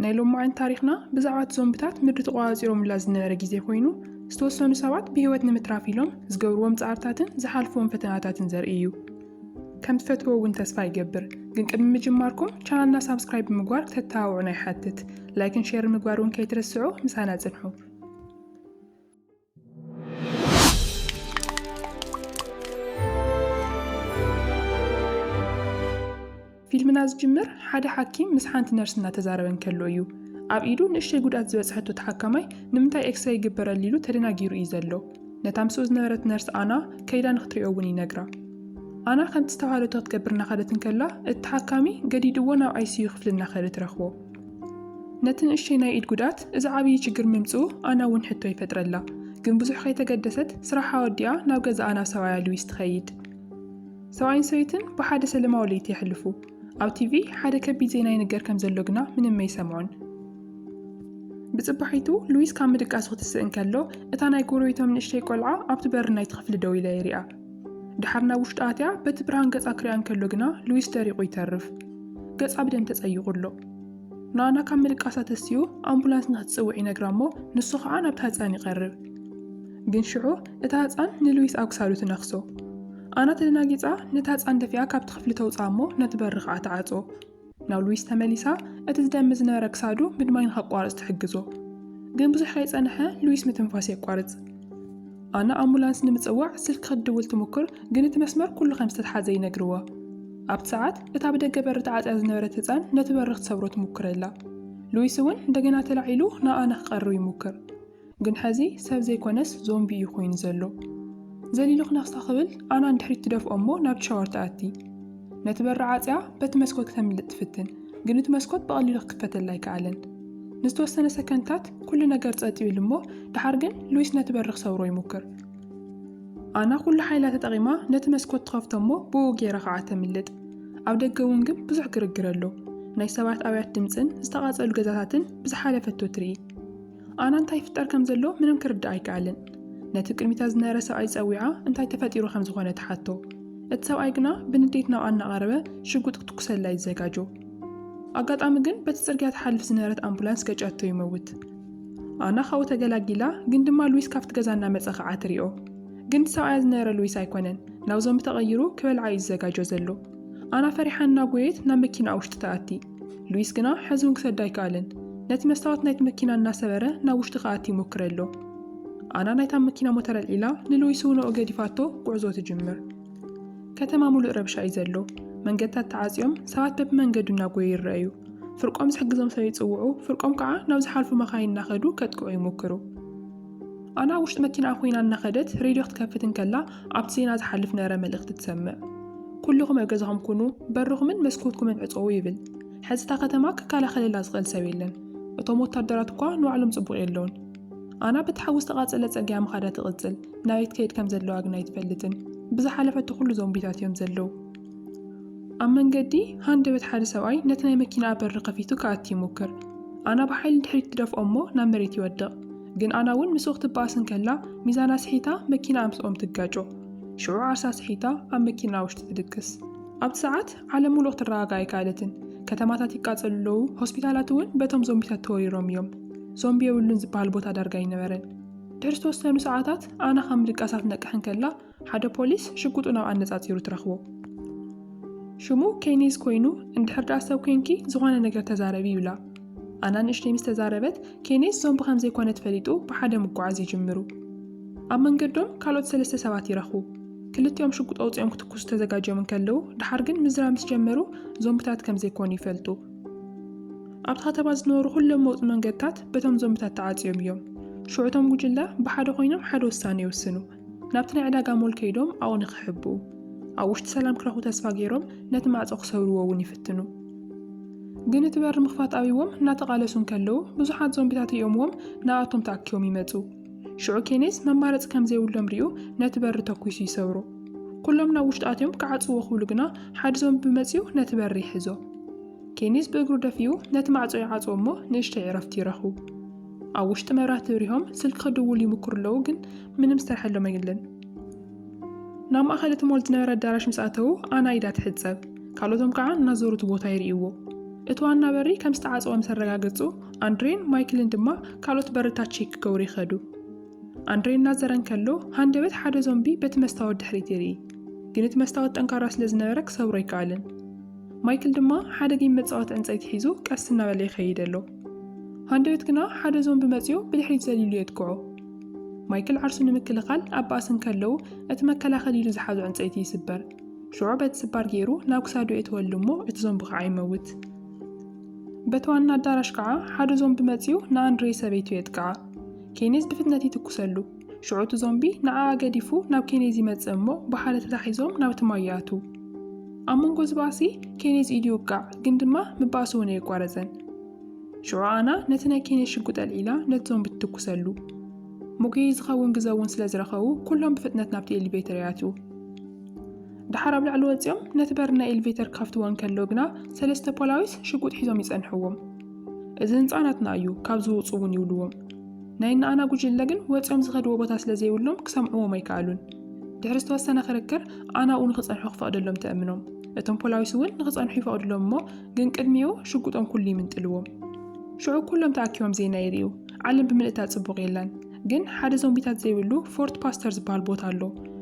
ናይሎም ማዕን ታሪኽና ብዛዕባ ዞምቢታት ምድሪ ተቋፂሮም ዝነበረ ግዜ ኮይኑ ዝተወሰኑ ሰባት ብህይወት ንምትራፍ ኢሎም ዝገብርዎም ጻዕርታትን ዝሓልፍዎም ፈተናታትን ዘርኢ እዩ። ከም ትፈትዎ እውን ተስፋ ይገብር። ግን ቅድሚ ምጅማርኩም ቻናልና ሳብስክራይብ ብምግባር ተተባብዑና ይሓትት። ላይክን ሼር ምግባር እውን ከይትረስዑ ምሳና ጽንሑ። ፊልምና ዝጅምር ሓደ ሓኪም ምስ ሓንቲ ነርስ እናተዛረበን ከሎ እዩ። ኣብ ኢዱ ንእሽተይ ጉድኣት ዝበፅሐቶ ተሓካማይ ንምንታይ ኤክስሬይ ይግበረሉ ኢሉ ተደናጊሩ እዩ ዘሎ። ነታ ምስኡ ዝነበረት ነርስ ኣና ከይዳ ንኽትሪኦ እውን ይነግራ። ኣና ከምቲ ዝተባሃለቶ ክትገብር እናኸደትን ከላ እቲ ተሓካሚ ገዲድዎ ናብ ኣይሲዩ ክፍሊ እናኸደት ረኽቦ። ነቲ ንእሽተይ ናይ ኢድ ጉድኣት እዚ ዓብዪ ችግር ምምፅኡ ኣና እውን ሕቶ ይፈጥረላ። ግን ብዙሕ ከይተገደሰት ስራሓ ወዲኣ ናብ ገዛ ኣና ሰብኣያ ሉዊስ ትኸይድ። ሰብኣይን ሰበይትን ብሓደ ሰላማዊ ለይቲ ይሕልፉ። ኣብ ቲቪ ሓደ ከቢድ ዜና ይነገር ከም ዘሎ ግና ምንም ኣይሰምዑን። ብጽባሒቱ ሉዊስ ካብ ምድቃስ ክትስእን ከሎ እታ ናይ ጎረቤቶም ንእሽተይ ቆልዓ ኣብቲ በር ናይቲ ክፍሊ ደው ኢላ ይሪኣ። ድሓር ናብ ውሽጢ ኣትያ በቲ ብርሃን ገጻ ክሪኣን ከሎ ግና ሉዊስ ደሪቑ ይተርፍ። ገጻ ብደም ተጸይቑሎ። ንኣና ካብ ምድቃሳ ተስዩ ኣምቡላንስ ንኽትጽውዕ ይነግራ እሞ ንሱ ከዓ ናብቲ ህፃን ይቐርብ። ግን ሽዑ እታ ህፃን ንሉዊስ ኣብ ክሳዱ ትነኽሶ። ኣና ተደናጊፃ ነታ ህፃን ደፊኣ ካብቲ ክፍሊ ተውፅኣ እሞ ነቲ በሪ ከዓ ተዓጾ። ናብ ሉዊስ ተመሊሳ እቲ ዝደሚ ዝነበረ ክሳዱ ብድማይ ንኸቋርፅ ትሕግዞ። ግን ብዙሕ ከይፀንሐ ሉዊስ ምትንፋስ የቋርፅ። ኣና ኣምቡላንስ ንምፅዋዕ ስልኪ ክትድውል ትሙክር፣ ግን እቲ መስመር ኩሉ ከም ዝተተሓዘ ይነግርዋ። ኣብቲ ሰዓት እታ ብደገ በሪ ተዓፅያ ዝነበረት ህፃን ነቲ በሪ ክትሰብሮ ትሙክረላ። ሉዊስ እውን እንደገና ተላዒሉ ንኣና ክቐርብ ይሙክር። ግን ሕዚ ሰብ ዘይኮነስ ዞምቢ እዩ ኮይኑ ዘሎ። ዘሊሉ ክነኽሳ ክብል ኣና እንድሕሪት ትደፍኦ እሞ ናብ ሻወር ተኣቲ። ነቲ በሪ ዓፅያ በቲ መስኮት ከተምልጥ ትፍትን፣ ግን እቲ መስኮት ብቐሊሉ ክክፈተላ ኣይከኣለን። ንዝተወሰነ ሰከንድታት ኩሉ ነገር ጸጥ ይብል እሞ ድሓር ግን ሉዊስ ነቲ በሪ ክሰብሮ ይሙክር። ኣና ኩሉ ሓይላ ተጠቒማ ነቲ መስኮት ትኸፍቶ እሞ ብኡ ገይራ ከዓ ተምልጥ። ኣብ ደገ እውን ግን ብዙሕ ግርግር ኣሎ። ናይ ሰባት ኣብያት ድምፅን ዝተቓጸሉ ገዛታትን ብዝሓለፈቶ ትርኢ። ኣና እንታይ ይፍጠር ከም ዘሎ ምንም ክርዳእ ኣይከኣልን። ነቲ ቅድሚታ ዝነበረ ሰብኣይ ፀዊዓ እንታይ ተፈጢሩ ከም ዝኾነ ተሓቶ። እቲ ሰብኣይ ግና ብንዴት ናብ ኣና ቀረበ፣ ሽጉጥ ክትኩሰላ ይዘጋጆ። ኣጋጣሚ ግን በቲ ጽርግያ ትሓልፍ ዝነበረት ኣምቡላንስ ገጫቶ ይመውት። ኣና ካብኡ ተገላጊላ፣ ግን ድማ ሉዊስ ካብቲ ገዛ እናመፀ ከዓ ትሪኦ። ግን እቲ ሰብኣይ ዝነበረ ሉዊስ ኣይኮነን፣ ናብ ዞምቢ ተቐይሩ ክበልዓ እዩ ዝዘጋጆ ዘሎ። ኣና ፈሪሓን እናጎየት ናብ መኪና ውሽጢ ተኣቲ። ሉዊስ ግና ሕዚ እውን ክሰዳ ኣይከኣልን። ነቲ መስታወት ናይቲ መኪና እናሰበረ ናብ ውሽጢ ከኣቲ ይሞክር ኣሎ። ኣና ናይታ መኪና ሞተር ኣልዒላ ንሉዊስ እውን ገዲፋቶ ጉዕዞ ትጅምር። ከተማ ሙሉእ ረብሻ እዩ ዘሎ። መንገድታት ተዓፅዮም ሰባት በብመንገዱ እናጎዩ ይረኣዩ። ፍርቆም ዝሕግዞም ሰብ ይፅውዑ፣ ፍርቆም ከዓ ናብ ዝሓልፉ መኻይን እናኸዱ ከጥቅዑ ይሞክሩ። ኣና ውሽጢ መኪና ኮይና እናኸደት ሬድዮ ክትከፍትን ከላ ኣብቲ ዜና ዝሓልፍ ነበረ መልእኽቲ ትሰምዕ። ኩልኩም ኣብ ገዛኹም ኩኑ፣ በርኹምን መስኮትኩምን ዕፀው ይብል። ሕዚ እታ ከተማ ክከላኸለላ ዝኽእል ሰብ የለን። እቶም ወታደራት እኳ ንባዕሎም ፅቡቅ የለውን። ኣና ብትሓውስ ተቓፀለ ፀርግያ ምኻዳ ትቕፅል። ናበይ ትከይድ ከም ዘለዋ ግን ኣይትፈልጥን። ብዝሓለፈቱ ኩሉ ዞምቢታት እዮም ዘለው። ኣብ መንገዲ ሃንደበት ሓደ ሰብኣይ ነቲ ናይ መኪና በሪ ከፊቱ ከኣቲ ይሙክር። ኣና ብሓይሊ ድሕሪት ትደፍኦ እሞ ናብ መሬት ይወድቕ። ግን ኣና እውን ምስኡ ክትበኣስን ከላ ሚዛና ስሒታ መኪና ኣምስኦም ትጋጮ። ሽዑ ዓርሳ ስሒታ ኣብ መኪና ውሽጢ ትድቅስ። ኣብቲ ሰዓት ዓለም ሙሉእ ክትረጋጋ ኣይከኣለትን። ከተማታት ይቃፀሉ ኣለዉ። ሆስፒታላት እውን በቶም ዞምቢታት ተወሪሮም እዮም። ዞምቢ የብሉን ዝበሃል ቦታ ዳርጋ ይነበረን። ድሕሪ ዝተወሰኑ ሰዓታት ኣና ካብ ምድቃሳት ነቅሕን ከላ ሓደ ፖሊስ ሽጉጡ ናብ ኣነጻጺሩ ትረኽቦ። ሽሙ ኬኒዝ ኮይኑ እንድሕር ዳኣ ሰብ ኮንኪ ዝኾነ ነገር ተዛረቢ ይብላ። ኣና ንእሽተይ ምስ ተዛረበት ኬኒዝ ዞምቢ ከም ዘይኮነ ተፈሊጡ ብሓደ ምጓዓዝ ይጅምሩ። ኣብ መንገዶም ካልኦት 3 ሰባት ይረኽቡ። ክልቲኦም ሽጉጥ ኣውፂኦም ክትኩሱ ተዘጋጅዮም ከለዉ ድሓር ግን ምዝራብ ምስ ጀመሩ ዞምቢታት ከም ዘይኮኑ ይፈልጡ። ኣብቲ ከተማ ዝነበሩ ኩሎም መውፅ መንገድታት በቶም ዞምቢታት ተዓፅዮም እዮም። ሽዑቶም ጉጅለ ብሓደ ኮይኖም ሓደ ውሳነ ይወስኑ። ናብቲ ናይ ዕዳጋ ሞል ከይዶም ኣብኡ ንክሕብኡ፣ ኣብ ውሽጢ ሰላም ክረኽቡ ተስፋ ገይሮም ነቲ ማዕፆ ክሰብርዎ እውን ይፍትኑ። ግን እቲ በሪ ምኽፋት ኣብዎም እናተቓለሱን ከለዉ ብዙሓት ዞምቢታት እዮምዎም ንኣቶም ተኣኪቦም ይመፁ። ሽዑ ኬኔዝ መማረፂ ከም ዘይብሎም ሪኡ ነቲ በሪ ተኩሱ ይሰብሮ። ኩሎም ናብ ውሽጢ ኣትዮም ክዓፅዎ ክብሉ ግና ሓደ ዞምቢ መፂኡ ነቲ በሪ ይሕዞ። ኬኔዝ ብእግሩ ደፊኡ ነቲ ማዕፆ ይዓፅዎ እሞ ንእሽተይ ዕረፍቲ ይረኽቡ። ኣብ ውሽጢ መብራህቲ ብሪሆም ስልኪ ክድውሉ ይምክሩ ኣለዉ፣ ግን ምንም ዝተርሐሎም የለን። ናብ ማእኸል እቲ ሞል ዝነበረ ኣዳራሽ ምስ ኣተዉ ኣና ኢዳ ትሕፀብ፣ ካልኦቶም ከዓ እናዞሩ እቲ ቦታ ይርእይዎ። እትዋና በሪ ከም ዝተዓጽወም ሰረጋገጹ ኣንድሬን ማይክልን ድማ ካልኦት በርታት ቼክ ክገብሩ ይኸዱ። ኣንድሬን እናዘረን ከሎ ሃንደበት ሓደ ዞምቢ በቲ መስታወት ድሕሪት ይርኢ፣ ግን እቲ መስታወት ጠንካራ ስለ ዝነበረ ክሰብሮ ኣይከኣልን። ማይክል ድማ ሓደ ጌም መጻወቲ ዕንፀይቲ ሒዙ ቀስ እናበለ ይኸይድ ኣሎ። ሃንደበት ግና ሓደ ዞምቢ መጺኡ ብድሕሪት ዘሊሉ የጥቅዖ። ማይክል ዓርሱ ንምክልኻል ኣብ ባእስን ከለው እቲ መከላኸሊ ኢሉ ዝሓዙ ዕንፀይቲ ይስበር። ሽዑ በቲ ስባር ገይሩ ናብ ክሳዱ እትወሉ እሞ እቲ ዞምቢ ከዓ ይመውት። በቲ ዋና ኣዳራሽ ከዓ ሓደ ዞምቢ መጺኡ ንኣንድሬ ሰበይቱ የጥቅዓ። ኬኔዝ ብፍጥነት ይትኩሰሉ። ሽዑ እቲ ዞምቢ ንዓኣ ገዲፉ ናብ ኬኔዝ ይመጽእ እሞ ብሓደ ተታሒዞም ናብ እቲ ማይ ይኣቱ። ኣብ መንጎ ዝባእሲ ኬኔዝ ኢዱ ይውቃዕ፣ ግን ድማ ምባእሱ እውን ኣይቋረፀን። ሽዑ ኣና ነቲ ናይ ኬኔዝ ሽጉጥ ኣልዒላ ነቲ ዞምቢ ትትኩሰሉ። ሙጉይ ዝኸውን ግዜ እውን ስለ ዝረኸቡ ኩሎም ብፍጥነት ናብቲ ኤሌቬተር ይኣትዉ። ድሓር ኣብ ላዕሊ ወፂኦም ነቲ በር ናይ ኤሌቬተር ካፍትዎን ከሎ ግና 3 ፖላዊስ ሽጉጥ ሒዞም ይጸንሕዎም። እዚ ህንፃ ናትና እዩ ካብ ዝውፁ እውን ይብልዎም። ናይ ንኣና ጉጅለ ግን ወፂኦም ዝኸድዎ ቦታ ስለ ዘይብሎም ክሰምዕዎም ኣይከኣሉን። ድሕሪ ዝተወሰነ ክርክር ኣና እውን ክጸንሑ ክፈቕደሎም ተኣምኖም። እቶም ፖላዊስ እውን ንክጸንሑ ይፈቕድሎም እሞ ግን ቅድሚኡ ሽጉጦም ኩሉ ይምንጥልዎም። ሽዑ ኩሎም ተኣኪቦም ዜና ይርእዩ። ዓለም ብምልእታ ጽቡቕ የላን፣ ግን ሓደ ዞምቢታት ዘይብሉ ፎርት ፓስተር ዝበሃል ቦታ ኣሎ።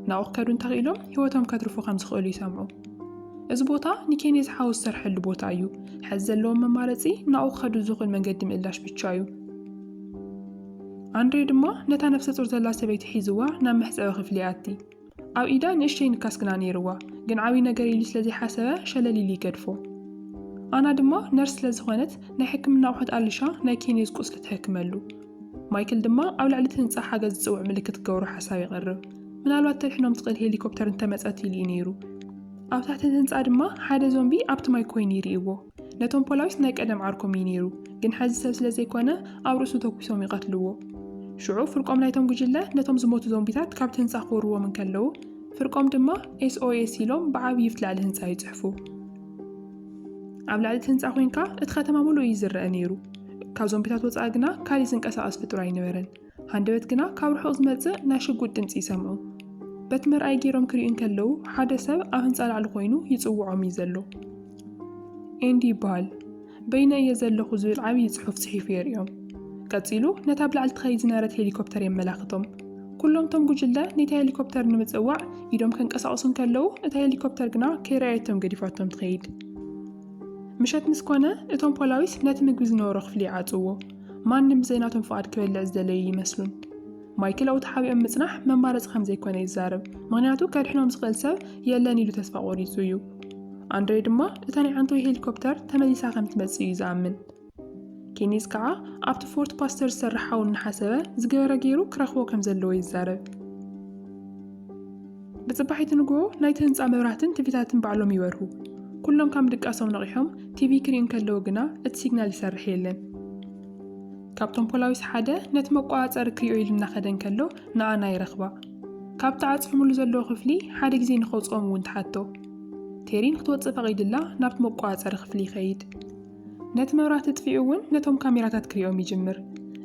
ናብኡ ክከዱ እንተኽኢሎም ህይወቶም ከትርፉ ከም ዝኽእሉ ይሰምዑ። እዚ ቦታ ንኬኔዝ ሓውስ ዝሰርሐሉ ቦታ እዩ። ሕዚ ዘለዎም መማረፂ ናብኡ ክከዱ ዝኽእል መንገዲ ምእላሽ ብቻ እዩ። ኣንድሬ ድማ ነታ ነፍሰ ጡር ዘላ ሰበይቲ ሒዝዋ ናብ መሕፀቢ ክፍሊ ኣቲ። ኣብ ኢዳ ንእሽተይ ንካስ ግና ነይርዋ፣ ግን ዓብይ ነገር ኢሉ ስለዘይሓሰበ ሸለሊሉ ይገድፎ። ኣና ድማ ነርስ ስለዝኾነት ናይ ሕክምና ኣቑሑት ኣልሻ ናይ ኬኔዝ ቁስሊ ትሕክመሉ። ማይክል ድማ ኣብ ላዕሊ እቲ ህንፃ ሓገዝ ዝፅውዕ ምልክት ክገብሩ ሓሳብ ይቐርብ። ምናልባት ተድሕኖም ትኽእል ሄሊኮፕተር እንተመፀት ኢሉ እዩ ነይሩ። ኣብ ታሕቲ እቲ ህንፃ ድማ ሓደ ዞምቢ ኣብቲ ማይ ኮይኑ ይርእይዎ። ነቶም ፖላዊስ ናይ ቀደም ዓርኮም እዩ ነይሩ፣ ግን ሕዚ ሰብ ስለዘይኮነ ኣብ ርእሱ ተኩሶም ይቐትልዎ። ሽዑ ፍርቆም ናይቶም ጉጅለ ነቶም ዝሞቱ ዞምቢታት ካብቲ ህንፃ ክወርዎም እንከለው ፍርቆም ድማ SOS ኢሎም ብዓብዪ ፍትላዕሊ ህንፃ ይጽሕፉ። ኣብ ላዕሊ እቲ ህንፃ ኮይንካ እቲ ከተማ ሙሉእ እዩ ዝረአ ነይሩ። ካብ ዞምቢታት ወፃኢ ግና ካሊእ ዝንቀሳቐስ ፍጡር ኣይነበረን። ሃንደበት ግና ካብ ርሑቕ ዝመጽእ ናይ ሽጉጥ ድምፂ ይሰምዑ። በቲ መርኣይ ገይሮም ክሪኡ እንከለው ሓደ ሰብ ኣብ ህንፃ ላዕሊ ኮይኑ ይጽውዖም እዩ ዘሎ። ኤንዲ ይበሃል። በይነ እየ ዘለኹ ዝብል ዓብዪ ጽሑፍ ጽሒፉ የርእዮም። ቀፂሉ ነታ ብላዕሊ ትኸይድ ዝነበረት ሄሊኮፕተር የመላኽቶም። ኩሎም ቶም ጉጅለ ነታ ሄሊኮፕተር ንምጽዋዕ ኢዶም ከንቀሳቕሱ እንከለው እታ ሄሊኮፕተር ግና ከይረኣየቶም ገዲፋቶም ትኸይድ። ምሸት ምስ ኮነ እቶም ፖላዊስ ነቲ ምግቢ ዝነበሮ ክፍሊ ይዓጽዎ። ማንም ብዘይናቶም ፍቓድ ክበልዕ ዝደለዩ ይመስሉን። ማይክል ኣብቲ ሓቢኦም ምጽናሕ መማረፂ ከም ዘይኮነ ይዛረብ፣ ምክንያቱ ከድሕኖም ዝኽእል ሰብ የለን ኢሉ ተስፋ ቆሪጹ እዩ። ኣንድሬ ድማ እታ ናይ ዓንተዊ ሄሊኮፕተር ተመሊሳ ከም ትመጽእ እዩ ዝኣምን። ኬኔዝ ከዓ ኣብቲ ፎርት ፓስተር ዝሰርሕ ሓውን እናሓሰበ ዝገበረ ገይሩ ክረኽቦ ከም ዘለዎ ይዛረብ። ብጽባሒቲ ንግሆ ናይቲ ህንፃ መብራህትን ቲቪታትን ባዕሎም ይበርሁ። ኩሎም ካብ ድቃሶም ነቂሖም ቲቪ ክሪኡ እንከለው ግና እቲ ሲግናል ይሰርሕ የለን። ካብቶም ፖላዊስ ሓደ ነቲ መቋፀሪ ክሪኦ ኢሉ እናኸደ እንከሎ ንኣና ይረኽባ። ካብቲ ዓፅሙሉ ዘለዎ ክፍሊ ሓደ ግዜ ንኸውፅኦም እውን ተሓቶ። ቴሪን ክትወፅእ ፈቒድላ ናብቲ መቋፀሪ ክፍሊ ይኸይድ። ነቲ መብራህቲ ጥፊኡ እውን ነቶም ካሜራታት ክሪኦም ይጅምር።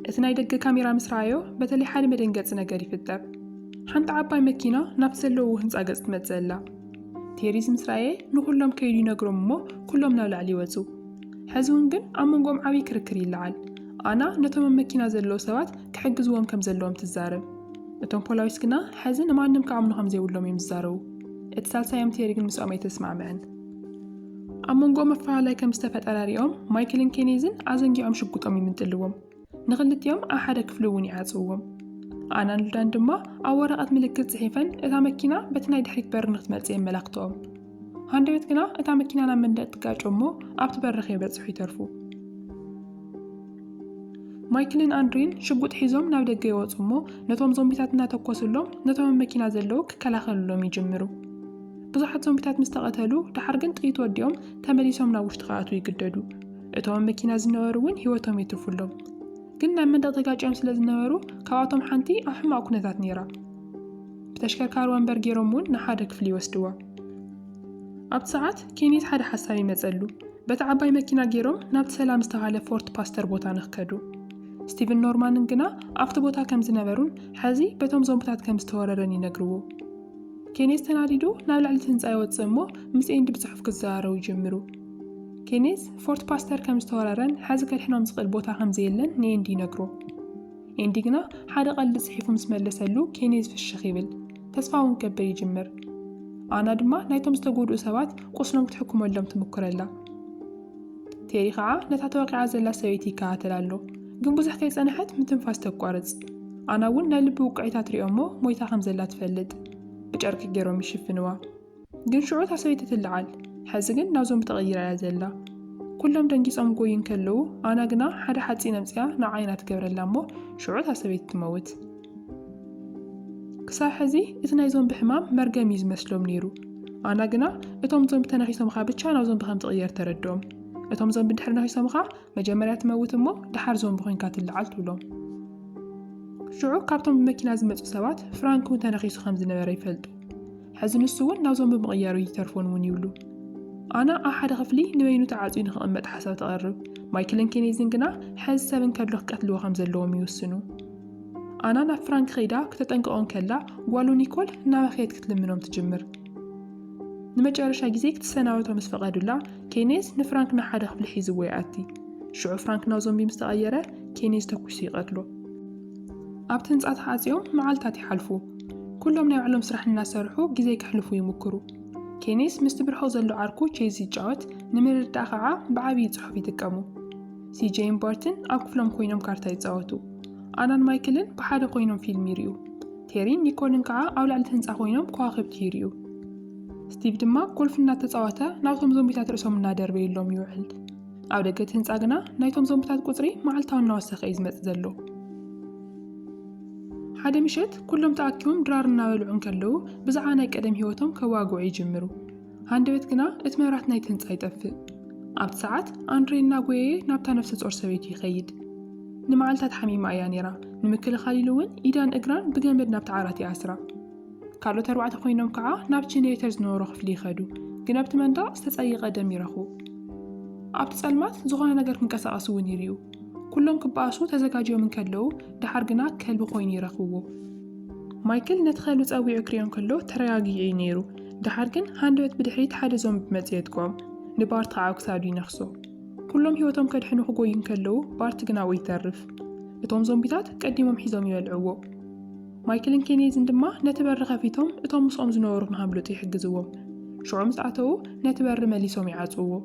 እቲ ናይ ደገ ካሜራ ምስ ረኣዮ በተለይ ሓደ መደንገፂ ነገር ይፍጠር። ሓንቲ ዓባይ መኪና ናብቲ ዘለዎ ህንፃ ገፅ ትመፅእ ኣላ። ቴሪዝ ምስ ረኣየ ንኩሎም ከይዱ ይነግሮም እሞ ኩሎም ናብ ላዕሊ ይወፁ። ሕዚ እውን ግን ኣብ መንጎም ዓብዪ ክርክር ይለዓል። ኣና ነቶም መኪና ዘለዎ ሰባት ክሕግዝዎም ከም ዘለዎም ትዛረብ። እቶም ፖላዊስ ግና ሕዚ ንማንም ከኣምኑ ከም ዘይብሎም እዮም ዝዛረቡ። እቲ ሳልሳዮም ቴሪ ግን ምስኦም ኣይተስማዕምዐን። ኣብ መንጎ መፈላላይ ከም ዝተፈጠረ ሪኦም ማይክልን ኬኔዝን ኣዘንጊዖም ሽጉጦም ይምንጥልዎም። ንኽልቲኦም ኣብ ሓደ ክፍሊ እውን ይዓጽውዎም። ኣናን ሉዳን ድማ ኣብ ወረቐት ምልክት ጽሒፈን እታ መኪና በቲ ናይ ድሕሪት በሪ ንኽትመጽእ የመላኽትኦም። ሃንደበት ግና እታ መኪና ናብ መንደቕ ትጋጮ እሞ ኣብቲ በሪ ከይበጽሑ ይተርፉ። ማይክልን ኣንድሬን ሽጉጥ ሒዞም ናብ ደገ ይወፁ እሞ ነቶም ዞምቢታት እናተኮሱሎም ነቶም መኪና ዘለዉ ክከላኸሉሎም ይጅምሩ። ብዙሓት ዞምቢታት ምስ ተቐተሉ ድሓር ግን ጥይት ወዲኦም ተመሊሶም ናብ ውሽጢ ክኣትዉ ይግደዱ። እቶም መኪና ዝነበሩ እውን ህይወቶም ይትርፉሎም። ግን ናብ መንደቕ ተጋጭዮም ስለ ዝነበሩ ካብኣቶም ሓንቲ ኣብ ሕማቕ ኩነታት ነይራ። ብተሽከርካሪ ወንበር ገይሮም እውን ንሓደ ክፍሊ ይወስድዋ። ኣብቲ ሰዓት ኬኔዝ ሓደ ሓሳብ ይመፀሉ። በቲ ዓባይ መኪና ገይሮም ናብቲ ሰላም ዝተባሃለ ፎርት ፓስተር ቦታ ንኽከዱ። ስቲቨን ኖርማንን ግና ኣብቲ ቦታ ከም ዝነበሩን ሕዚ በቶም ዞምቢታት ከም ዝተወረረን ይነግርዎ። ኬኔዝ ተናዲዱ ናብ ላዕሊ ህንፃ ይወፅእ እሞ ምስ ኤንዲ ብጽሑፍ ክዘራረቡ ይጀምሩ። ኬኔዝ ፎርት ፓስተር ከም ዝተወረረን ሓዚ ከልሕኖም ዝኽእል ቦታ ከም ዘየለን ንኤንዲ ይነግሮ። ኤንዲ ግና ሓደ ቀልዲ ጽሒፉ ምስ መለሰሉ ኬኔዝ ፍሽኽ ይብል፣ ተስፋ እውን ከበር ይጅምር። ኣና ድማ ናይቶም ዝተጎድኡ ሰባት ቁስሎም ክትሕክመሎም ትምክረላ። ቴሪ ከዓ ነታ ተወቂዓ ዘላ ሰበይቲ ይከታተል ኣሎ፣ ግን ብዙሕ ከይጸንሐት ምትንፋስ ተቋርጽ። ኣና እውን ናይ ልቢ ውቅዒታት ሪኦ እሞ ሞይታ ከም ዘላ ትፈልጥ። ብጨርቂ ገይሮም ይሽፍንዋ፣ ግን ሽዑ እታ ሰበይቲ ትለዓል። ሕዚ ግን ናብዞም ተቐይራ እያ ዘላ። ኩሎም ደንጊጾም ጎይን ከለዉ ኣና ግና ሓደ ሓፂን ኣምፅያ ናብ ዓይና ትገብረላ እሞ ሽዑ እታ ሰበይቲ ትመውት። ክሳብ ሕዚ እቲ ናይ ዞምቢ ሕማም መርገም እዩ ዝመስሎም ነይሩ። ኣና ግና እቶም ዞምቢ ተነኺሶምኻ ብቻ ናብ ዞምቢ ከም ትቕየር ተረድኦም። እቶም ዞምቢ ድሕሪ ነኺሶምኻ መጀመርያ ትመውት እሞ ድሓር ዞምቢ ኮይንካ ትለዓል ትብሎም። ሽዑ ካብቶም ብመኪና ዝመፁ ሰባት ፍራንክ እውን ተነኺሱ ከም ዝነበረ ይፈልጡ። ሕዚ ንሱ እውን ናብ ዞምቢ ምቕያሩ ይተርፎን እውን ይብሉ። ኣና ኣብ ሓደ ክፍሊ ንበይኑ ተዓፅዩ ንኽቕመጥ ሓሳብ ተቐርብ። ማይክልን ኬኔዝን ግና ሕዚ ሰብን ከሎ ክቀትልዎ ከም ዘለዎም ይውስኑ። ኣና ናብ ፍራንክ ኸይዳ ክተጠንቅቖን ከላ ጓሉ ኒኮል እናበኸየት ክትልምኖም ትጅምር። ንመጨረሻ ግዜ ክትሰናበቶ ምስ ፈቐዱላ ኬኔዝ ንፍራንክ ናብ ሓደ ክፍሊ ሒዝዎ ይኣቲ። ሽዑ ፍራንክ ናብ ዞምቢ ምስ ተቐየረ ኬኔዝ ተኩሱ ይቐትሎ። ኣብቲ ህንጻ ተሓፂኦም መዓልታት ይሓልፉ። ኩሎም ናይ ባዕሎም ስራሕ እናሰርሑ ግዜ ክሕልፉ ይምክሩ። ኬኔዝ ምስቲ ብርሖ ዘሎ ዓርኩ ቼዝ ይጫወት፣ ንምርዳእ ከዓ ብዓብዪ ጽሑፍ ይጥቀሙ። ሲጄን ባርትን ኣብ ክፍሎም ኮይኖም ካርታ ይፃወቱ። ኣናን ማይክልን ብሓደ ኮይኖም ፊልም ይርዩ። ቴሪን ኒኮልን ከዓ ኣብ ላዕሊ ህንጻ ኮይኖም ከዋኽብቲ ይርዩ። ስቲቭ ድማ ጎልፍ እናተፃወተ ናብቶም ዞምቢታት ርእሶም እናደርበየሎም ይውዕል። ኣብ ደገ እቲ ህንጻ ግና ናይቶም ዞምቢታት ቁፅሪ መዓልታዊ እናወሰኸ እዩ ዝመጽእ ዘሎ። ሓደ ምሸት ኩሎም ተኣኪቦም ድራር እናበልዑን ከለዉ ብዛዕባ ናይ ቀደም ህይወቶም ከዋግዑ ይጅምሩ። ሃንደበት ግና እቲ መብራት ናይቲ ህንጻ ይጠፍእ። ኣብቲ ሰዓት ኣንድሬ እናጎየየ ናብታ ነፍሲ ጾር ሰበይቱ ይኸይድ። ንመዓልታት ሓሚማ እያ ነይራ። ንምክልኻል ኢሉ እውን ኢዳን እግራን ብገመድ ናብቲ ዓራት ይኣስራ። ካልኦት ኣርባዕተ ኮይኖም ከዓ ናብ ጀኔሬተር ዝነበሮ ክፍሊ ይኸዱ፣ ግን ኣብቲ መንደቕ ዝተጸይቐ ደም ይረኽቡ። ኣብቲ ጸልማት ዝኾነ ነገር ክንቀሳቐሱ እውን ይርዩ። ኩሎም ክበኣሱ ተዘጋጅዮም እንከለዉ ድሓር ግና ከልቢ ኮይኑ ይረኽብዎ። ማይክል ነቲ ከልቢ ጸዊዑ ክሪኦም ከሎ ተረጋጊዑ እዩ ነይሩ። ድሓር ግን ሃንደበት ብድሕሪት ሓደ ዞምቢ መፅኡ የጥቅዖም። ንባርት ከዓ ክሳዱ ይነኽሶ። ኩሎም ህይወቶም ከድሕኑ ክጎዩ እንከለዉ ባርት ግና ወይ ይተርፍ። እቶም ዞምቢታት ቀዲሞም ሒዞም ይበልዕዎ። ማይክልን ኬኔዝን ድማ ነቲ በሪ ከፊቶም እቶም ምስኦም ዝነበሩ ንሃምልጡ ይሕግዝዎም። ሽዑ ምስ ኣተዉ ነቲ በሪ መሊሶም ይዓጽውዎ።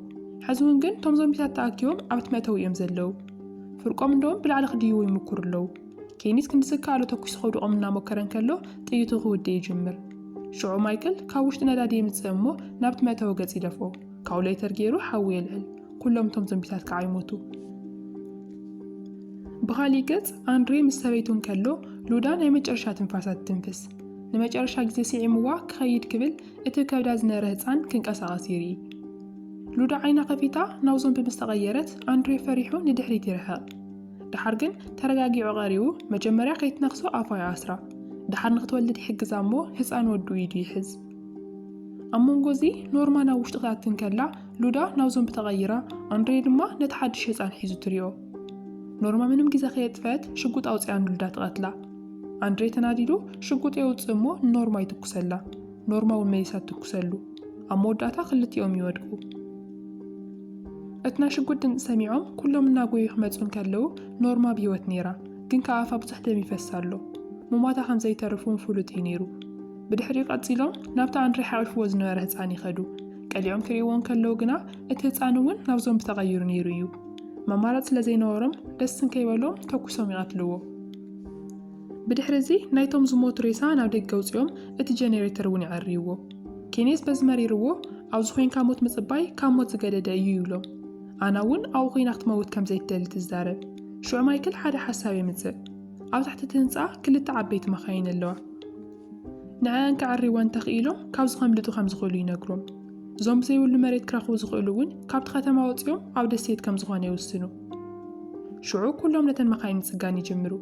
ሕዚ እውን ግን እቶም ዞምቢታት ተኣኪቦም ኣብቲ መእተዊ እዮም ዘለዉ። ፍርቆም እንደውም ብላዕሊ ክድይቡ ይምክሩ ኣለዉ። ኬኔዝ ክንድስካኣሎ ተኩሱ ከውድቖም እናሞከረን ከሎ ጥይቱ ክውድእ ይጅምር። ሽዑ ማይክል ካብ ውሽጢ ነዳዲ የምፅእ እሞ ናብቲ መእተዊ ገጽ ይደፍኦ። ካውሌተር ገይሩ ሓዊ የልዕል። ኩሎም እቶም ዞምቢታት ከዓ ይሞቱ። ብኻሊእ ገጽ ኣንድሬ ምስ ሰበይቱን ከሎ ሉዳ ናይ መጨረሻ ትንፋሳት ትንፍስ። ንመጨረሻ ግዜ ስዒምዋ ክኸይድ ክብል እቲ ከብዳ ዝነበረ ህፃን ክንቀሳቐስ ይርኢ። ሉዳ ዓይና ከፊታ ናብ ዞምቢ ምስ ተቐየረት ኣንድሬ ፈሪሑ ንድሕሪት ይርሕቕ። ድሓር ግን ተረጋጊዑ ቀሪቡ መጀመርያ ከይትነኽሶ ኣፋ ይኣስራ። ድሓር ንክትወልድ ይሕግዛ እሞ ህፃን ወዱ ኢዱ ይሕዝ። ኣብ መንጎ እዚ ኖርማ ናብ ውሽጢ ክትኣትን ከላ ሉዳ ናብ ዞምቢ ተቐይራ፣ ኣንድሬ ድማ ነቲ ሓድሽ ህፃን ሒዙ ትሪኦ። ኖርማ ምንም ግዜ ከየጥፈት ሽጉጥ ኣውፅያ ንሉዳ ትቐትላ። ኣንድሬ ተናዲዱ ሽጉጥ የውፅእ እሞ ንኖርማ ይትኩሰላ። ኖርማ እውን መሊሳ ትኩሰሉ። ኣብ መወዳእታ ክልቲኦም ይወድቁ። እቲ ናይ ሽጉጥ ድምፂ ሰሚዖም ኩሎም እናጎዩ ክመፁን ከለዉ ኖርማ ብሂወት ነይራ፣ ግን ከኣፋ ብዙሕ ደም ይፈስ ኣሎ። ሙማታ ከም ዘይተርፉን ፍሉጥ እዩ ነይሩ። ብድሕሪኡ ቀፂሎም ናብቲ ኣንድሬ ሓቂፍዎ ዝነበረ ህፃን ይኸዱ። ቀሊዖም ክሪእዎን ከለዉ ግና እቲ ህፃን እውን ናብ ዞምቢ ተቐይሩ ነይሩ እዩ። መማረፅ ስለ ዘይነበሮም ደስን ከይበሎም ተኩሶም ይቐትልዎ። ብድሕሪ እዚ ናይቶም ዝሞቱ ሬሳ ናብ ደገ ውፅኦም እቲ ጀኔሬተር እውን ይዕርይዎ። ኬኔዝ በዚ መሪርዎ ኣብዚ ኮይንካ ሞት ምፅባይ ካብ ሞት ዝገደደ እዩ ይብሎም። ኣና እውን ኣብኡ ኮይና ክትመውት ከም ዘይትደሊ ትዛረብ። ሽዑ ማይክል ሓደ ሓሳብ የምፅእ። ኣብ ታሕቲ እቲ ህንፃ ክልተ ዓበይቲ መኻይን ኣለዋ። ንዕአን ክዕርይወን ተኽኢሎም ካብ ዝኸምልጡ ከም ዝኽእሉ ይነግሮም። እዞም ብዘይብሉ መሬት ክረኽቡ ዝኽእሉ እውን ካብቲ ከተማ ወፂኦም ኣብ ደሴት ከም ዝኾነ ይውስኑ። ሽዑ ኩሎም ነተን መኻይን ምፅጋን ይጅምሩ።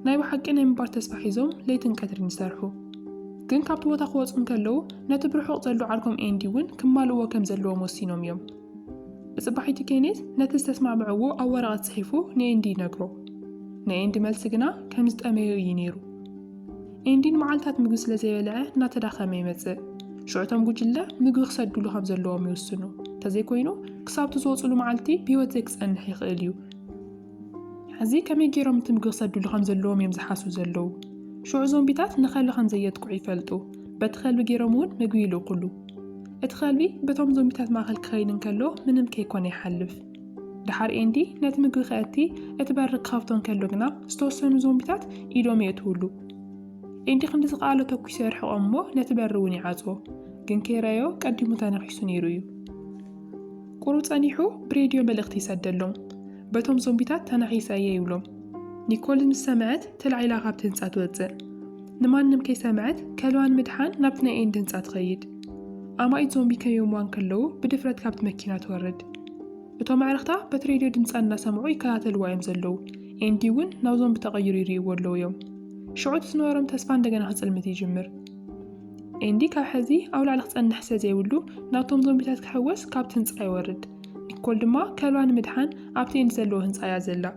ናይ ብሓቂ ናይ ምንባር ተስፋ ሒዞም ለይትን ቀትሪን ይሰርሑ። ግን ካብቲ ቦታ ክወፁ እንከለዉ ነቲ ብርሑቕ ዘሎ ዓርኮም ኤንዲ እውን ክማልእዎ ከም ዘለዎም ወሲኖም እዮም። ብፅባሒቱ ኬኔዝ ነቲ ዝተስማዕምዕዎ ኣብ ወረቐት ጽሒፉ ንኤንዲ ይነግሮ። ንኤንዲ መልሲ ግና ከም ዝጠመዮ እዩ ነይሩ። ኤንዲ ንመዓልታት ምግቢ ስለ ዘይበልዐ እናተዳኸመ ይመፅእ። شعوتهم قجلة مقو خسدوا لهم زلوهم يوسنو تزي كوينو كسابتو زوصلو معالتي بيوت زيكس أنحي خيليو حزي كمي جيروم تمقو خسدوا لهم زلوهم يمزحاسو زلو شعو زومبيتات نخلو خان زيتكو عيفلتو بتخلو جيرومون مقو يلو قلو اتخلبي بتوم زومبيتات ماخل كخينن كالو منم كيكون يحلف دحار اندي نت مقو خاتي اتبرق خافتون كالوغنا ستوسنو زومبيتات إيدوم يتولو اندي خندز قالو توكو يسرحو أمو نتبروني عزو جن كيرايو قدمو تنخيسو نيرويو قرو تانيحو بريديو ملغتي سدلهم بتوم زومبيتات تنخيسا ييولهم نيكول مسامعت تلعي لاغاب تنسات وزن نمان نمكي سامعت كالوان مدحان نابنا اين تنسات خيد أما إيد زومبي كيوموان كلو بدفرت كابت مكينات ورد بتو معرختا بتريديو دنسان ناسمعو يكاتل وايم زلو اندي ون ناوزون بتغير يريور لو يوم شعوت سنورم تسفان دقنا هصل متي جمر اندي كاب حزي أولا على خصان نحسا زيولو ناوتوم زومبيتات كحوس كاب تنس يورد نيكول دما كالوان مدحان عبتين زلو هنس يازلا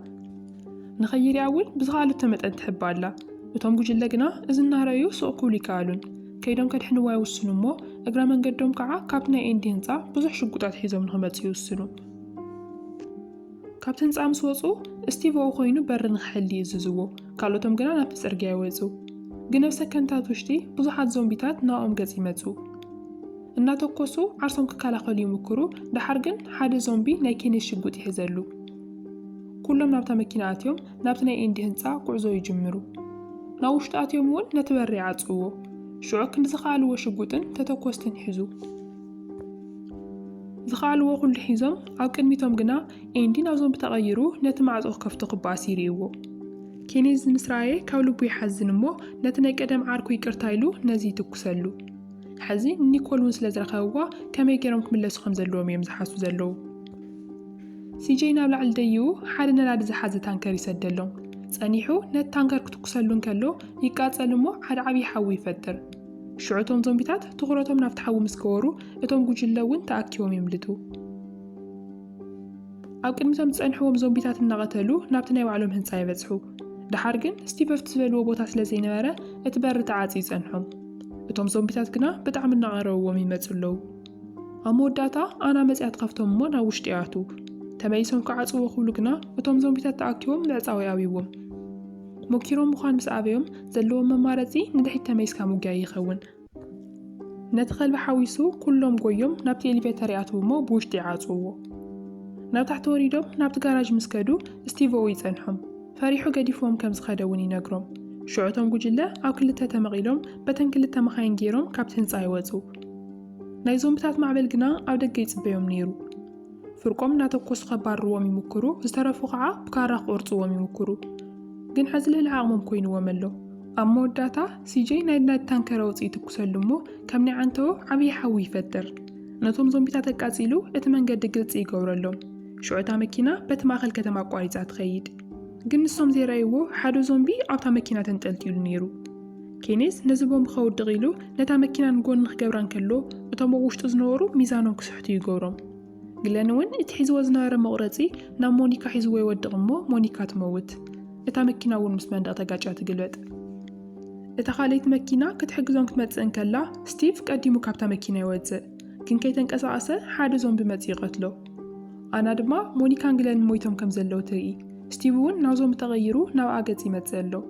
نخيري أول بزغالو تمت أن تحبالا بتوم قجل لقنا إذن نهرايو سوقولي كالون كيدوم كدحنوا يوسنو مو أقرا من قدوم كعا كابنا اندي هنسا بزح شقوطات حيزو من همت يوسنو كابتن صام سوصو استيفو خوينو برن خلي يززو كالوتم غنا نفس ارغا يوزو غنف سكنتات وشتي بزحات زومبيتات ناوم غص يمصو እና ተኮሱ ዓርሶም ክከላኸሉ ይምክሩ ድሓር ግን ሓደ ዞምቢ ናይ ኬኔ ሽጉጥ ይሕዘሉ ኩሎም ናብታ መኪና ኣትዮም ናብቲ ናይ ኤንዲ ህንፃ ጉዕዞ ይጅምሩ ናብ ውሽጢ ኣትዮም እውን ነቲ በሪ ይዓጽዎ ሽዑ ክንዲ ዝኸኣልዎ ሽጉጥን ተተኮስትን ይሕዙ ዝኸኣልዎ ኩሉ ሒዞም ኣብ ቅድሚቶም ግና ኤንዲ ናብ ዞምቢ ተቐይሩ ነቲ ማዕጾ ከፍቶ ክባስ ይርይዎ ኬኔ ዝምስራየ ካብ ልቡ ይሓዝን እሞ ነቲ ናይ ቀደም ዓርኩ ይቅርታ ኢሉ ነዚ ይትኩሰሉ حزي نيكول ون سلازرخوا كمي كيرم كملسو خم زلوهم يمزحاسو زلو سيجينا بلعل ديو حال نلاد زحازة تانكر يسدلهم صنيحو نت تانكر كتكسلون كلو يقاصلمو حد عبي حوي يفدر شعوتهم زومبيتات تغرتهم نفتحو مسكورو اتوم غجلون تاكيوم يملتو او قدمتهم تصنحوهم زومبيتات نغتلو نابت ناي وعلوم هنصا يبصحو دحار ግን ስቲቨፍ ትበልዎ ቦታ ስለዘይነበረ እትበር ተዓጽ ይጸንሖም እቶም ዞምቢታት ግና በጣም እናቀረውዎም ይመጽለው አሞዳታ አና መጽያት ከፍቶም ሞ ናብ ውሽጢ ያቱ ተመይሶም ከዓጽዎ ሁሉ ግና እቶም ዞምቢታት ተኣኪቦም ለጻው ያዊዎም ሞኪሮም ምዃን ምስ ኣበዮም ዘለዎም መማረጺ ንድሕት ተመይስካ ሙግያ ይኸውን ነቲ ኸልቢ ሓዊሱ ኩሎም ጎዮም ናብቲ ኤሌቬተር ያትውሞ ብውሽጢ ይዓጽዎ ናብ ታሕቲ ወሪዶም ናብቲ ጋራጅ ምስከዱ ስቲቮ ይጸንሖም ፈሪሑ ገዲፎም ከም ዝኸደውን ይነግሮም شعوتهم قجلة أو كلتا تمغيلهم بتن كلتا مخاين جيرهم كابتن صايوزو نايزوم بتاعت معبل جنا أو دقيت بيوم نيرو فرقم ناتوكوس خبار روامي مكرو استرفوا قعا بكارق أرطو وامي مكرو جن حزل العاقم كوين وملو أمو الداتا سيجي نايدنا التانكروز يتكسلمو كمني عنتو عبي حوي يفتر ناتوم زوم بتاعتك قاتيلو اتمن قد قلت يقورلهم شعوتا مكينة بتماخل كتما قواريزات خيد ግን ንሶም ዘራይዎ ሓደ ዞምቢ ኣብታ መኪና ተንጠልጢሉ ነይሩ ኬኔስ ነዝቦም ኸውድ ድቂሉ ነታ መኪናን ጎን ክገብራን ከሎ እቶም ውሽጡ ዝነበሩ ሚዛኖም ክስሕቱ ይገብሮም ግለንውን እቲ ሒዝዎ ዝነበረ መቕረጺ ናብ ሞኒካ ሒዝዎ ይወድቕ እሞ ሞኒካ ትመውት እታ መኪና እውን ምስ መንደቕ ተጋጫ ትግልበጥ እታ ካልአይቲ መኪና ክትሕግዞም ክትመጽእ ከላ ስቲቭ ቀዲሙ ካብታ መኪና ይወጽእ ግን ከይተንቀሳቐሰ ሓደ ዞምቢ መጽእ ይቀትሎ ኣና ድማ ሞኒካን ግለን ሞይቶም ከም ዘለው ትርኢ ستيفون نازوم تغيرو ناو آغاز يمتزلو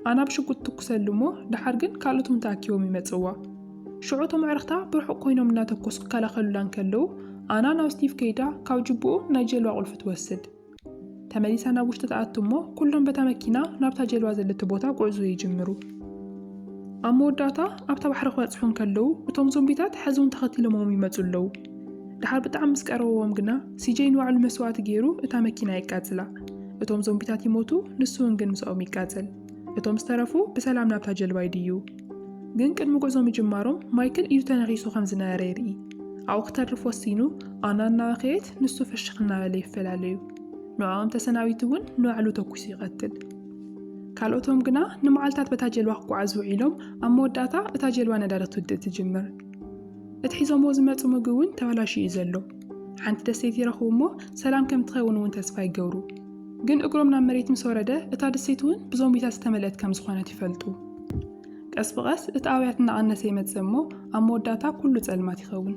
أنا بشكوت تكسلمو دحار جن كالتون تاكيوم يمتزوا شعوتو معرختا برحو كوينو منا تكوس كالا خلولان كلو أنا ناو ستيف كيدا كاوجبو نايجيل واغل فتوسد تماليسا ناو وشتت آتمو كلهم بتا مكينا نابتا جيل وازل تبوتا قعزو يجمرو أمو داتا أبتا بحرق واتسحون كلو بتوم زومبيتات حزون تخطيلو مومي يمتزلو دحار بتا عمسك أرووهم جنا سيجين وعلو مسوات جيرو بتا مكينا يكاتلا እቶም ዞምቢታት ይሞቱ ንሱን ግን ምስኦም ይቃጸል እቶም ዝተረፉ በሰላም ናብታ ጀልባ ይድዩ ግን ቅድሚ ጉዕዞም ይጅማሮም ማይክል እዩ ተነኺሱ ከም ዝነበረ ይርኢ ኣብኡ ክተርፍ ወሲኑ ኣናና ኸየት ንሱ ፈሽኽና በለ ይፈላለዩ ንዖም ተሰናቢቱ እውን ንባዕሉ ተኩስ ይቐትል ካልኦቶም ግና ንመዓልታት በታ ጀልባ ክጓዓዙ ኢሎም ኣብ መወዳእታ እታ ጀልባ ነዳዲ ክትውድእ ትጅምር እቲ ሒዞምዎ ዝመፁ ምግቢ እውን ተበላሽዩ እዩ ዘሎ ሓንቲ ደሴት ይረኽቡ እሞ ሰላም ከም ትኸውን እውን ተስፋ ይገብሩ ግን እግሮም ናብ መሬት ምስ ወረደ እታ ደሴት እውን ብዞምቢታት ዝተመልአት ከም ዝኾነት ይፈልጡ ቀስ ብቐስ እቲ ኣውያት እናቐነሰ ይመጽእ እሞ ኣብ መወዳእታ ኩሉ ጸልማት ይኸውን።